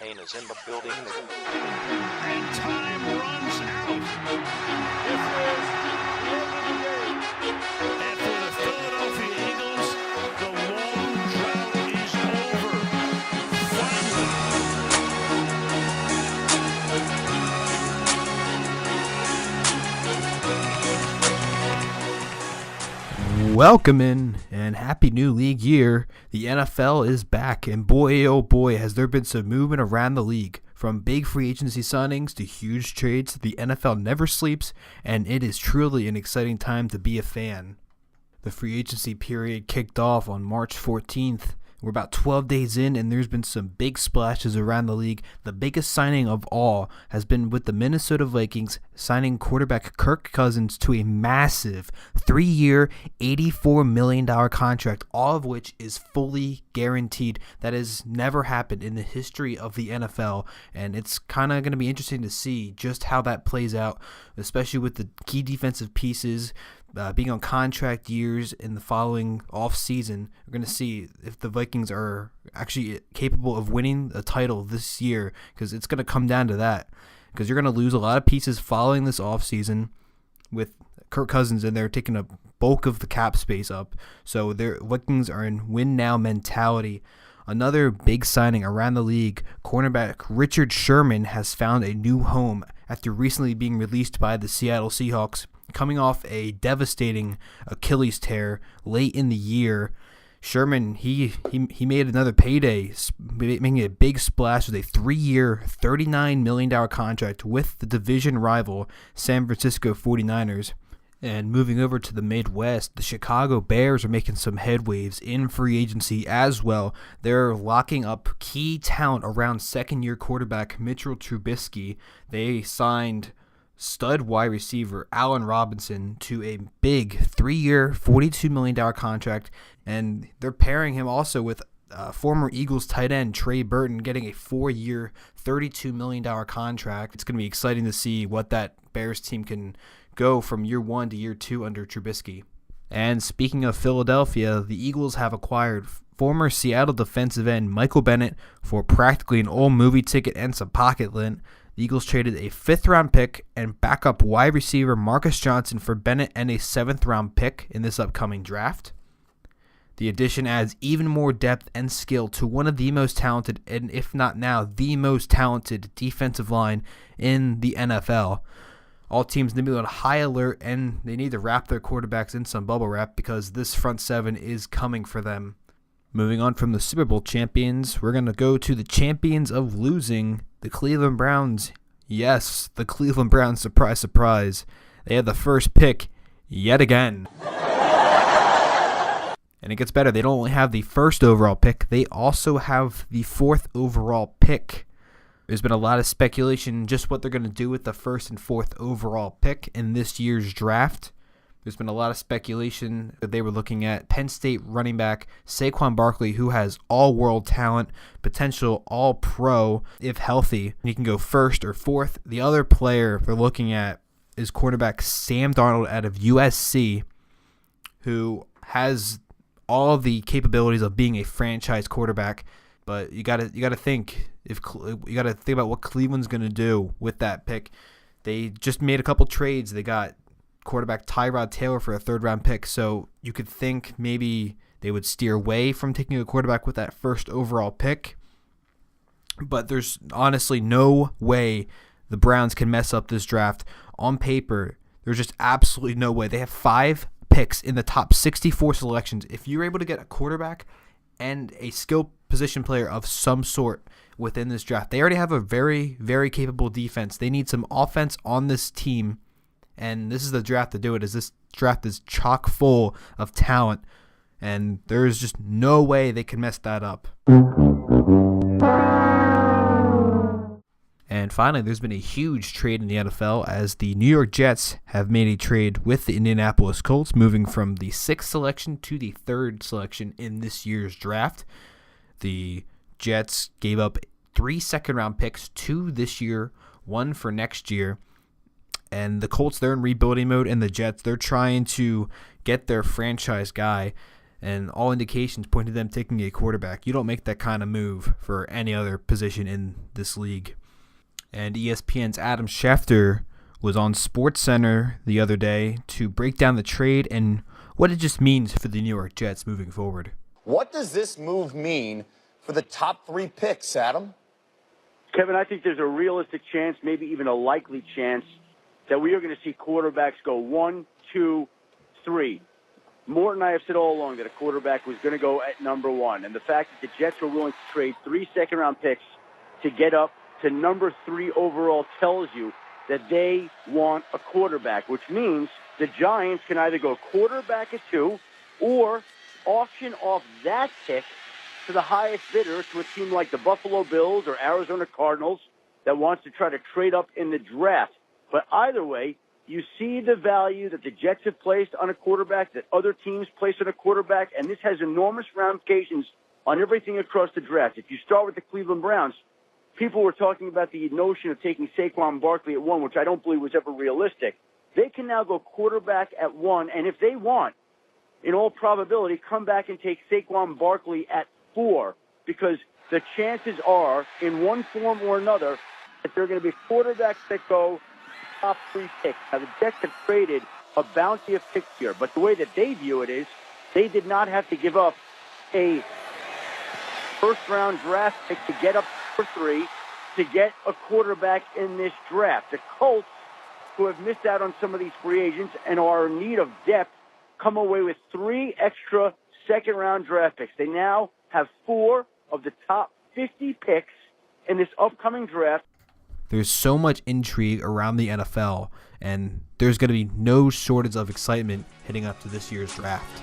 Kane is in the building. And time runs out. This is the end of the game. And for the Philadelphia Eagles, the long drought is over. Finally. Welcome in and happy new league year. The NFL is back, and boy oh boy has there been some movement around the league. From big free agency signings to huge trades, the NFL never sleeps, and it is truly an exciting time to be a fan. The free agency period kicked off on March 14th. We're about 12 days in, and there's been some big splashes around the league. The biggest signing of all has been with the Minnesota Vikings signing quarterback Kirk Cousins to a massive 3-year, $84 million contract, all of which is fully guaranteed. That has never happened in the history of the NFL, and it's kind of going to be interesting to see just how that plays out, especially with the key defensive pieces being on contract years in the following offseason. We're going to see if the Vikings are actually capable of winning a title this year, because it's going to come down to that, because you're going to lose a lot of pieces following this offseason with Kirk Cousins in there taking a bulk of the cap space up. So their Vikings are in win now mentality. Another big signing around the league, cornerback Richard Sherman has found a new home after recently being released by the Seattle Seahawks. Coming off a devastating Achilles tear late in the year, Sherman, he made another payday, making a big splash with a 3-year, $39 million contract with the division rival San Francisco 49ers. And moving over to the Midwest, the Chicago Bears are making some headwaves in free agency as well. They're locking up key talent around second-year quarterback Mitchell Trubisky. They signed stud wide receiver Allen Robinson to a big 3-year, $42 million contract, and they're pairing him also with former Eagles tight end Trey Burton, getting a 4-year, $32 million contract. It's going to be exciting to see what that Bears team can go from year 1 to year 2 under Trubisky. And speaking of Philadelphia, the Eagles have acquired former Seattle defensive end Michael Bennett for practically an old movie ticket and some pocket lint. The Eagles traded a 5th-round pick and backup wide receiver Marcus Johnson for Bennett and a 7th-round pick in this upcoming draft. The addition adds even more depth and skill to one of the most talented, and if not now, the most talented defensive line in the NFL. All teams need to be on high alert, and they need to wrap their quarterbacks in some bubble wrap because this front seven is coming for them. Moving on from the Super Bowl champions, we're going to go to the champions of losing, the Cleveland Browns. Yes, the Cleveland Browns, surprise, surprise. They had the first pick yet again. And it gets better. They don't only have the first overall pick, they also have the 4th overall pick. There's been a lot of speculation just what they're going to do with the 1st and 4th overall pick in this year's draft. There's been a lot of speculation that they were looking at Penn State running back Saquon Barkley, who has all-world talent, potential all-pro if healthy. He can go 1st or 4th. The other player they're looking at is quarterback Sam Darnold out of USC, who has all of the capabilities of being a franchise quarterback. But you gotta think about what Cleveland's gonna do with that pick. They just made a couple trades. They got quarterback Tyrod Taylor for a 3rd-round pick, so you could think maybe they would steer away from taking a quarterback with that 1st overall pick. But there's honestly no way the Browns can mess up this draft. On paper, there's just absolutely no way. They have 5 picks in the top 64 selections. If you're able to get a quarterback and a skill position player of some sort within this draft, they already have a very, very capable defense. They need some offense on this team, and this is the draft to do it. This draft is chock full of talent, and there's just no way they can mess that up. And finally, there's been a huge trade in the NFL as the New York Jets have made a trade with the Indianapolis Colts, moving from the 6th selection to the 3rd selection in this year's draft. The Jets gave up 3 second-round picks, 2 this year, 1 for next year. And the Colts, they're in rebuilding mode, and the Jets, they're trying to get their franchise guy. and all indications point to them taking a quarterback. You don't make that kind of move for any other position in this league. And ESPN's Adam Schefter was on SportsCenter the other day to break down the trade and what it just means for the New York Jets moving forward. What does this move mean for the top 3 picks, Adam? Kevin, I think there's a realistic chance, maybe even a likely chance, that we are going to see quarterbacks go 1, 2, 3. Morton and I have said all along that a quarterback was going to go at number 1. And the fact that the Jets were willing to trade 3 second-round picks to get up to number 3 overall tells you that they want a quarterback, which means the Giants can either go quarterback at 2 or auction off that pick to the highest bidder, to a team like the Buffalo Bills or Arizona Cardinals that wants to try to trade up in the draft. But either way, you see the value that the Jets have placed on a quarterback, that other teams place on a quarterback, and this has enormous ramifications on everything across the draft. If you start with the Cleveland Browns, people were talking about the notion of taking Saquon Barkley at 1, which I don't believe was ever realistic. They can now go quarterback at 1, and if they want, in all probability, come back and take Saquon Barkley at 4, because the chances are, in one form or another, that there are going to be quarterbacks that go top 3 picks. Now, the Jets have traded a bounty of picks here, but the way that they view it is they did not have to give up a first-round draft pick to get up for 3 to get a quarterback in this draft. The Colts, who have missed out on some of these free agents and are in need of depth, come away with 3 extra second-round draft picks. They now have 4 of the top 50 picks in this upcoming draft. There's so much intrigue around the NFL, and there's going to be no shortage of excitement heading up to this year's draft.